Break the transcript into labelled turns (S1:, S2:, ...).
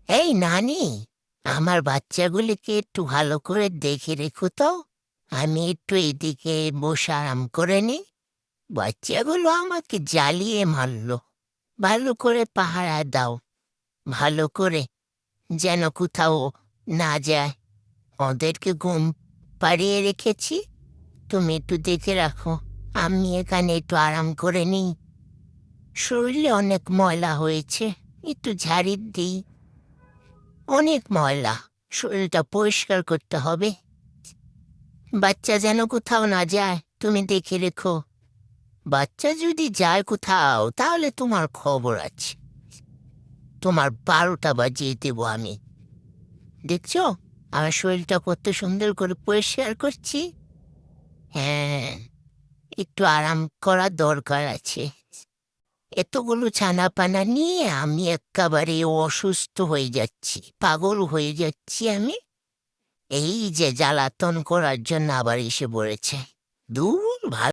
S1: এই নানি, আমার বাচ্চাগুলিকে একটু ভালো করে দেখে রেখো তো। আমি একটু এদিকে বসে আরাম করে নি। বাচ্চাগুলো আমাকে জ্বালিয়ে মারলো। ভালো করে পাহারা দাও, ভালো করে, যেন কোথাও না যায়। ওদেরকে ঘুম পাড়িয়ে রেখেছি, তুমি একটু দেখে রাখো। আমি এখানে একটু আরাম করে নিই। শরীরে অনেক ময়লা হয়েছে, একটু ঝাড়ি দিই। অনেক ময়লা, শরীরটা পরিষ্কার করতে হবে। বাচ্চা যেন কোথাও না যায়, তুমি দেখে রেখো। বাচ্চা যদি যায় কোথাও, তাহলে তোমার খবর আছে। তোমার 12টা বাজিয়ে দেবো আমি। দেখছো আমার শরীরটা কত সুন্দর করে পরিষ্কার করছি। হ্যাঁ, একটু আরাম করার দরকার আছে। এতগুলো ছানাপানা নিয়ে আমি একেবারে অসুস্থ হয়ে যাচ্ছি, পাগল হয়ে যাচ্ছি আমি। এই যে জ্বালাতন করার জন্য আবার এসে পড়েছে। দূর ভালো।